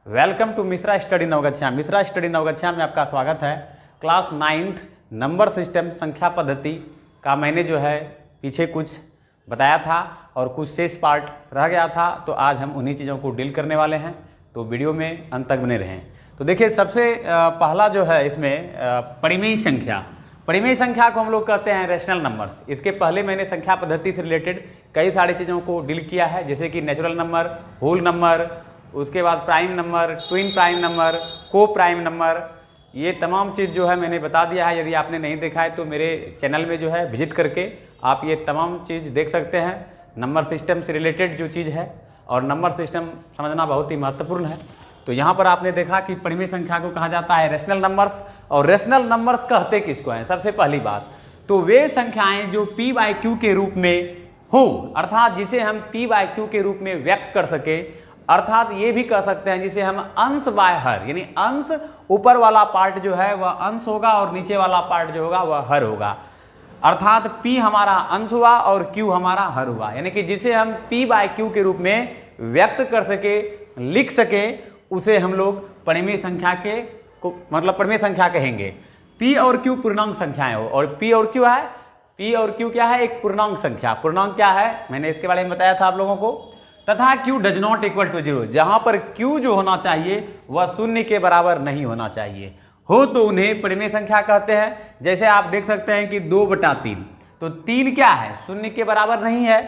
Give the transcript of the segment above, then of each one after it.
Welcome to Mishra study Navgachhia. Mishra study Navgachhia में आपका स्वागत है। क्लास 9th नंबर सिस्टम संख्या पद्धति का मैंने जो है पीछे कुछ बताया था और कुछ शेष पार्ट रह गया था, तो आज हम उन्हीं चीज़ों को डील करने वाले हैं, तो वीडियो में अंत तक बने रहें। तो देखिए, सबसे पहला जो है इसमें परिमेय संख्या। परिमेय संख्या को हम लोग कहते हैं रेशनल नंबर। इसके पहले मैंने संख्या पद्धति से रिलेटेड कई सारी चीज़ों को डील किया है, जैसे कि नेचुरल नंबर, होल नंबर, उसके बाद prime number, twin prime number, को प्राइम नंबर, ये तमाम चीज़ जो है मैंने बता दिया है। यदि आपने नहीं देखा है तो मेरे चैनल में जो है विजिट करके आप ये तमाम चीज़ देख सकते हैं। नंबर सिस्टम से रिलेटेड जो चीज़ है, और नंबर सिस्टम समझना बहुत ही महत्वपूर्ण है। तो यहाँ पर आपने देखा कि परिमेय संख्या को कहा जाता है रेशनल नंबर्स, और रेशनल नंबर्स कहते किसको हैं? सबसे पहली बात तो वे संख्याएं जो p/q के रूप में हो, अर्थात जिसे हम p/q के रूप में व्यक्त कर सके, अर्थात ये भी कह सकते हैं जिसे हम अंश बाय हर, यानी अंश ऊपर वाला पार्ट जो है वह अंश होगा और नीचे वाला पार्ट जो होगा वह हर होगा। अर्थात p हमारा अंश हुआ और q हमारा हर हुआ, यानी कि जिसे हम p/q के रूप में व्यक्त कर सके, लिख सके, उसे हम लोग परिमेय संख्या के को मतलब परिमेय संख्या कहेंगे। p और q पूर्णांक संख्याएं हो, और p और q है, p और q क्या है? एक पूर्णांक संख्या। पूर्णांक क्या है? मैंने इसके बारे में बताया था आप लोगों को। तथा q does not equal to 0, जहां पर q जो होना चाहिए वह शून्य के बराबर नहीं होना चाहिए, हो तो उन्हें परिमेय संख्या कहते हैं। जैसे आप देख सकते हैं कि 2/3, तो 3 क्या है? शून्य के बराबर नहीं है।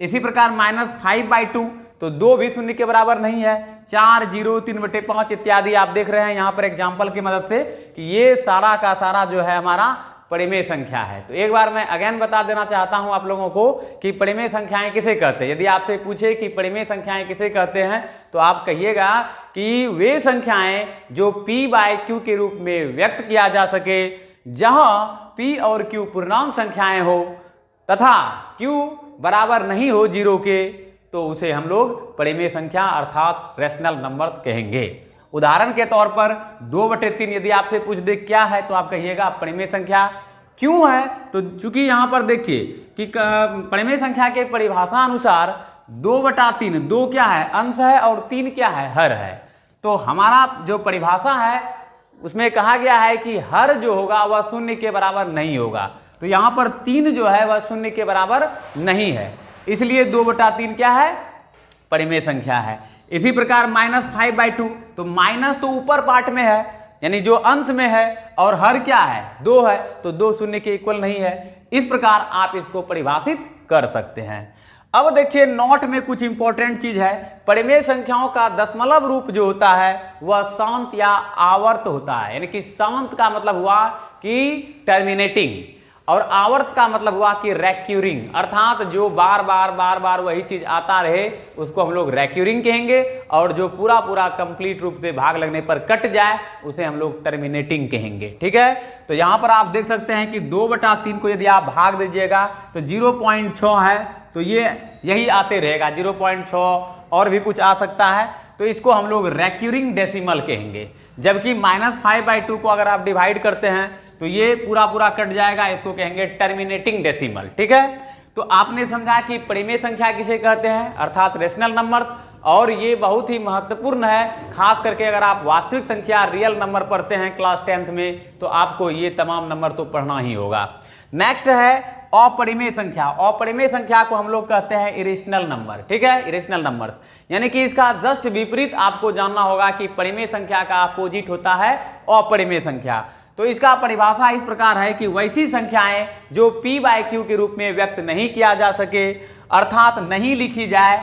इसी प्रकार -5/2, तो 2 भी शून्य के बराबर नहीं है। 4, 0, 3/5 इत्यादि आप देख रहे हैं यहाँ पर एग्जाम्पल की मदद से कि ये सारा का सारा जो है हमारा परिमेय संख्या है। तो एक बार मैं अगेन बता देना चाहता हूं आप लोगों को कि परिमेय संख्याएं किसे कहते हैं। यदि आपसे पूछे कि परिमेय संख्याएं किसे कहते हैं, तो आप कहिएगा कि वे संख्याएं जो p/q के रूप में व्यक्त किया जा सके, जहां p और q पूर्णांक संख्याएं हो तथा q बराबर नहीं हो 0 के, तो उसे हम लोग परिमेय संख्या अर्थात रेशनल नंबर्स कहेंगे। उदाहरण के तौर पर 2/3 यदि आपसे पूछ दे क्या है, तो आप कहिएगा परिमेय संख्या। क्यों है? तो चूंकि यहाँ पर देखिए कि परिमेय संख्या के परिभाषा अनुसार 2/3, 2 क्या है? अंश है, और 3 क्या है? हर है। तो हमारा जो परिभाषा है उसमें कहा गया है कि हर जो होगा वह शून्य के बराबर नहीं होगा। तो यहाँ पर 3 जो है वह शून्य के बराबर नहीं है, इसलिए 2/3 क्या है? परिमेय संख्या है। इसी प्रकार -5/2, तो माइनस तो ऊपर पार्ट में है, यानी जो अंश में है, और हर क्या है? 2 है, तो 2 शून्य के इक्वल नहीं है। इस प्रकार आप इसको परिभाषित कर सकते हैं। अब देखिए, नोट में कुछ इंपॉर्टेंट चीज है। परिमेय संख्याओं का दशमलव रूप जो होता है वह शांत या आवर्त होता है, यानी कि शांत का मतलब हुआ कि टर्मिनेटिंग, और आवर्त का मतलब हुआ कि रैक्यूरिंग, अर्थात जो बार बार वही चीज आता रहे उसको हम लोग रैक्यूरिंग कहेंगे, और जो पूरा कंप्लीट रूप से भाग लगने पर कट जाए उसे हम लोग टर्मिनेटिंग कहेंगे। ठीक है, तो यहां पर आप देख सकते हैं कि 2/3 को यदि आप भाग दीजिएगा तो 0.6 है, तो ये यही आते रहेगा 0.6, और भी कुछ आ सकता है, तो इसको हम लोग रैक्यूरिंग डेसिमल कहेंगे। जबकि -5/2 को अगर आप डिवाइड करते हैं तो ये पूरा कट जाएगा, इसको कहेंगे टर्मिनेटिंग डेसिमल। ठीक है, तो आपने समझा कि परिमेय संख्या किसे कहते हैं, अर्थात रेशनल नंबर्स, और ये बहुत ही महत्वपूर्ण है। खास करके अगर आप वास्तविक संख्या, रियल नंबर पढ़ते हैं क्लास 10th में, तो आपको ये तमाम नंबर तो पढ़ना ही होगा। नेक्स्ट है अपरिमेय संख्या। अपरिमेय संख्या को हम लोग कहते हैं इरेशनल नंबर। ठीक है, इरेशनल नंबर्स, यानी कि इसका जस्ट विपरीत आपको जानना होगा कि परिमेय संख्या का अपोजिट होता है अपरिमेय संख्या। तो इसका परिभाषा इस प्रकार है कि वैसी संख्याएं जो p/q के रूप में व्यक्त नहीं किया जा सके, अर्थात नहीं लिखी जाए,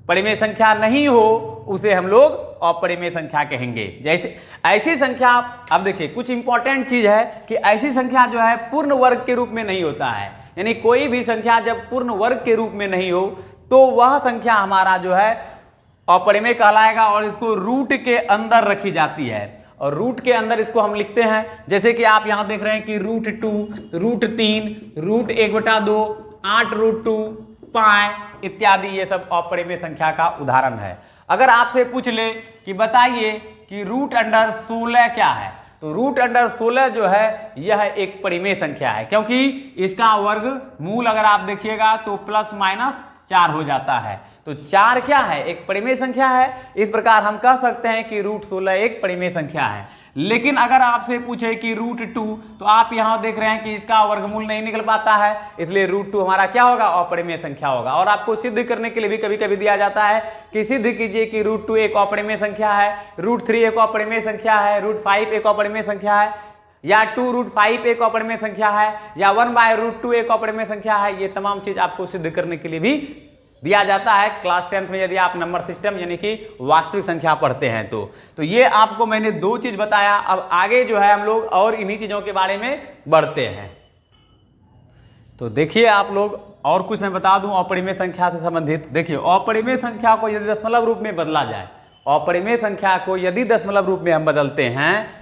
परिमेय संख्या नहीं हो, उसे हम लोग अपरिमेय संख्या कहेंगे। जैसे ऐसी संख्या, अब देखिए कुछ इंपॉर्टेंट चीज है कि ऐसी संख्या जो है पूर्ण वर्ग के रूप में नहीं होता है, यानी कोई भी संख्या जब पूर्ण वर्ग के रूप में नहीं हो तो वह संख्या हमारा जो है अपरिमेय कहलाएगा, और इसको रूट के अंदर रखी जाती है, और रूट के अंदर इसको हम लिखते हैं, जैसे कि आप यहां देख रहे हैं कि √2, √3, √1/2, 8√2, π इत्यादि, ये सब अपरिमेय संख्या का उदाहरण है। अगर आपसे पूछ ले कि बताइए कि √16 क्या है, तो √16 जो है यह एक परिमेय संख्या है, क्योंकि इसका वर्ग मूल अगर आप देखिएगा तो +- 4 हो जाता है। तो 4 क्या है, एक परिमेय संख्या है। इस प्रकार हम कह सकते हैं कि √16 एक परिमेय संख्या है। लेकिन अगर आपसे पूछे कि √2, तो आप यहां देख रहे हैं कि इसका वर्गमूल नहीं निकल पाता है, इसलिए √2 हमारा क्या होगा, अपरिमेय संख्या होगा। और आपको सिद्ध करने के लिए भी कभी कभी दिया जाता है कि सिद्ध कीजिए कि √2 एक अपरिमेय संख्या है, √3 एक अपरिमेय संख्या है, √5 एक अपरिमेय संख्या है, या 2√5 एक अपरिमेय संख्या है, या 1/√2 एक अपरिमेय संख्या है। ये तमाम चीज आपको सिद्ध करने के लिए भी दिया जाता है क्लास 10th में, यदि आप नंबर सिस्टम यानी कि वास्तविक संख्या पढ़ते हैं तो ये आपको मैंने 2 चीज बताया। अब आगे जो है हम लोग और इन्हीं चीजों के बारे में बढ़ते हैं। तो देखिए आप लोग, और कुछ मैं बता दूं अपरिमेय संख्या से संबंधित। देखिए अपरिमेय संख्या को यदि दशमलव रूप में बदला जाए, अपरिमेय संख्या को यदि दशमलव रूप में हम बदलते हैं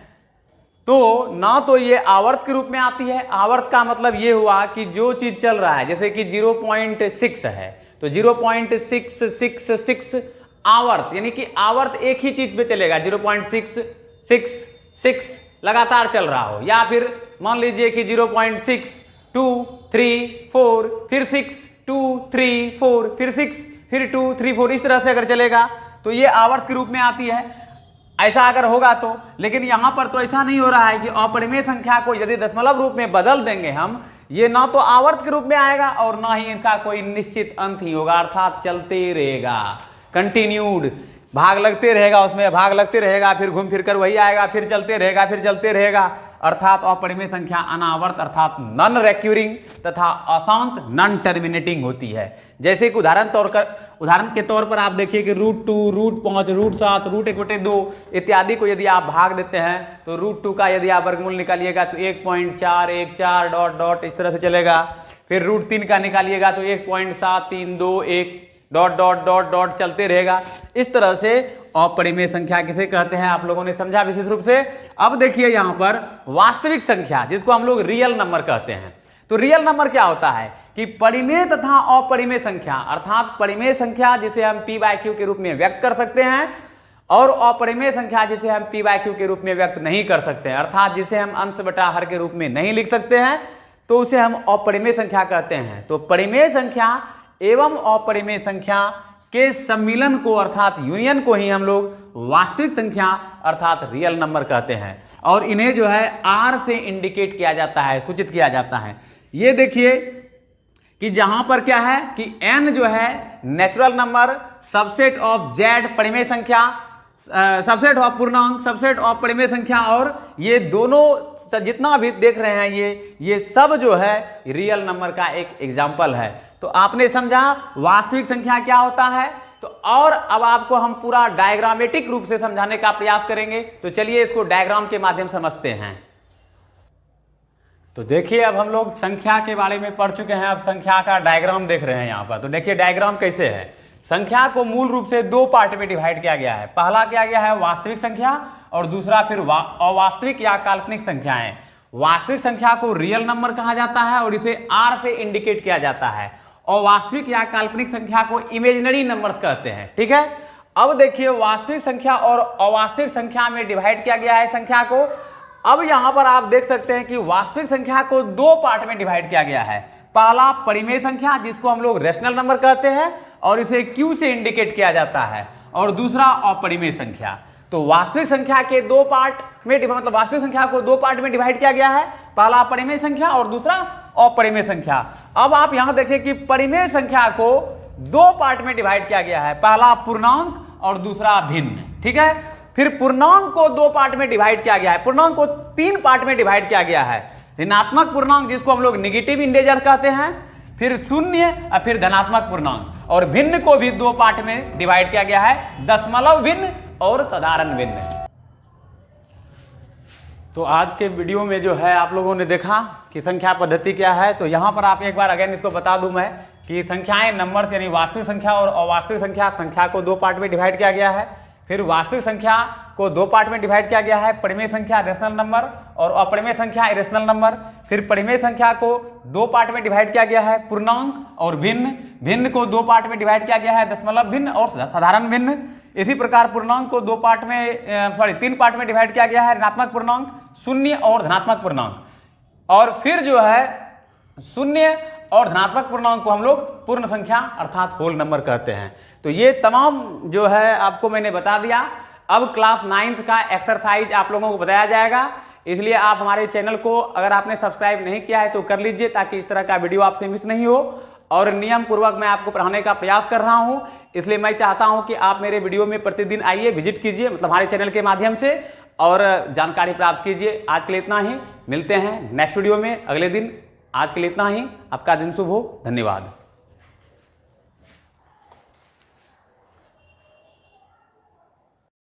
तो ना तो ये आवर्त के रूप में आती है। आवर्त का मतलब ये हुआ कि जो चीज चल रहा है, जैसे कि 0.6 है तो 0.666 आवर्त, यानी कि आवर्त एक ही चीज पे चलेगा, 0.666 लगातार चल रहा हो। या फिर मान लीजिए कि 0.6 2 3 4 फिर 6 2 3 4 फिर 6 फिर 2 3 4, इस तरह से अगर चलेगा तो ये आवर्त के रूप में आती है। ऐसा अगर होगा तो, लेकिन यहां पर तो ऐसा नहीं हो रहा है कि अपरिमेय संख्या को यदि दशमलव रूप में बदल देंगे हम, ये ना तो आवर्त के रूप में आएगा और ना ही इनका कोई निश्चित अंत ही होगा, अर्थात चलते रहेगा, कंटिन्यूड, भाग लगते रहेगा, उसमें भाग लगते रहेगा, फिर घूम फिर कर वही आएगा, फिर चलते रहेगा, फिर चलते रहेगा। अर्थात अपरिमेय संख्या अनावर्त अर्थात नॉन रेक्यूरिंग तथा अशांत नॉन टर्मिनेटिंग होती है। जैसे कि उदाहरण के तौर पर आप देखिए कि √2 √5 √7 √1/2 इत्यादि को यदि आप भाग देते हैं तो √2 का यदि आप वर्गमूल निकालिएगा तो 1.414 डॉट डॉट इस तरह से चलेगा। फिर √3 का निकालिएगा तो 1.7321 डॉट डॉट डॉट डॉट चलते रहेगा। इस तरह से अपरिमेय संख्या किसे कहते हैं आप लोगों ने समझा विशेष रूप से। अब देखिए यहां पर वास्तविक संख्या, जिसको हम लोग रियल नंबर कहते हैं। तो रियल नंबर क्या होता है कि परिमेय तथा अपरिमेय संख्या, अर्थात परिमेय संख्या जिसे हम p/q के रूप में व्यक्त कर सकते हैं और अपरिमेय संख्या जिसे हम p/q के रूप में व्यक्त नहीं कर सकते हैं, अर्थात जिसे हम अंश बटा हर के रूप में नहीं लिख सकते हैं, तो उसे हम अपरिमेय संख्या कहते हैं। तो परिमेय संख्या एवं अपरिमेय संख्या के सम्मिलन को अर्थात यूनियन को ही हम लोग वास्तविक संख्या अर्थात रियल नंबर कहते हैं। और इन्हें जो है R से इंडिकेट किया जाता है, सूचित किया जाता है। ये देखिए कि जहां पर क्या है कि n जो है natural number, subset of Z परिमेय संख्या, सबसेट ऑफ पूर्णांक, सबसेट ऑफ परिमेय संख्या, और ये दोनों जितना भी देख रहे हैं ये सब जो है रियल नंबर का एक एग्जाम्पल है। तो आपने समझा वास्तविक संख्या क्या होता है। तो और अब आपको हम पूरा डायग्रामेटिक रूप से समझाने का प्रयास करेंगे। तो चलिए इसको डायग्राम के माध्यम से समझते हैं। तो देखिए अब हम लोग संख्या के बारे में पढ़ चुके हैं, अब संख्या का डायग्राम देख रहे हैं यहाँ पर। तो देखिए डायग्राम कैसे है। संख्या को मूल रूप से 2 पार्ट में डिवाइड किया गया है। पहला किया गया है वास्तविक संख्या और दूसरा फिर अवास्तविक या काल्पनिक संख्याएं। वास्तविक संख्या को रियल नंबर कहा जाता है और इसे R से इंडिकेट किया जाता है। अवास्तविक या काल्पनिक संख्या को इमेजिनरी नंबर्स कहते हैं। ठीक है, अब देखिए वास्तविक संख्या और अवास्तविक संख्या में डिवाइड किया गया है संख्या को। अब यहां पर आप देख सकते हैं कि वास्तविक संख्या को 2 पार्ट में डिवाइड किया गया है। पहला परिमेय संख्या जिसको हम लोग रेशनल नंबर कहते हैं और इसे Q से इंडिकेट किया जाता है, और दूसरा अपरिमेय संख्या। तो वास्तविक संख्या के 2 पार्ट में मतलब वास्तविक संख्या को 2 पार्ट में डिवाइड किया गया है, पहला परिमेय संख्या और दूसरा अपरिमेय संख्या। अब आप यहां देखिए कि परिमेय संख्या को 2 पार्ट में डिवाइड किया गया है, पहला पूर्णांक और दूसरा भिन्न। ठीक है, फिर पूर्णांक को 2 पार्ट में डिवाइड किया गया है, पूर्णांक को 3 पार्ट में डिवाइड किया गया है। ऋणात्मक पूर्णांक जिसको हम लोग नेगेटिव इंटीजर कहते हैं, फिर शून्य और फिर धनात्मक पूर्णांक, और भिन्न को भी 2 पार्ट में डिवाइड किया गया है, दशमलव भिन्न और साधारण भिन्न। तो आज के वीडियो में जो है आप लोगों ने देखा कि संख्या पद्धति क्या है। तो यहाँ पर आप एक बार अगेन इसको बता दूं मैं कि संख्याएं नंबर्स यानी वास्तविक संख्या और अवास्तविक संख्या को 2 पार्ट में डिवाइड किया गया है। फिर वास्तविक संख्या को 2 पार्ट में डिवाइड किया गया है, परिमेय संख्या रेशनल नंबर और अपरिमेय संख्या इरेशनल नंबर। फिर परिमेय संख्या को 2 पार्ट में डिवाइड किया गया है, पूर्णांक और भिन्न। भिन्न को 2 पार्ट में डिवाइड किया गया है, दशमलव भिन्न और साधारण भिन्न। इसी प्रकार पूर्णांक को 3 पार्ट में डिवाइड किया गया है, ऋणात्मक पूर्णांक, शून्य और धनात्मक पूर्णांक। और फिर जो है शून्य और धनात्मक पूर्णांक को हम लोग पूर्ण संख्या अर्थात होल नंबर कहते हैं। तो ये तमाम जो है आपको मैंने बता दिया। अब क्लास 9th का एक्सरसाइज आप लोगों को बताया जाएगा, इसलिए आप हमारे चैनल को अगर आपने सब्सक्राइब नहीं किया है तो कर लीजिए, ताकि इस तरह का वीडियो आपसे मिस नहीं हो। और नियम पूर्वक मैं आपको पढ़ाने का प्रयास कर रहा हूं, इसलिए मैं चाहता हूं कि आप मेरे वीडियो में प्रतिदिन आइए, विजिट कीजिए, मतलब हमारे चैनल के माध्यम से, और जानकारी प्राप्त कीजिए। आज के लिए इतना ही, मिलते हैं नेक्स्ट वीडियो में अगले दिन। आज के लिए इतना ही, आपका दिन शुभ हो, धन्यवाद।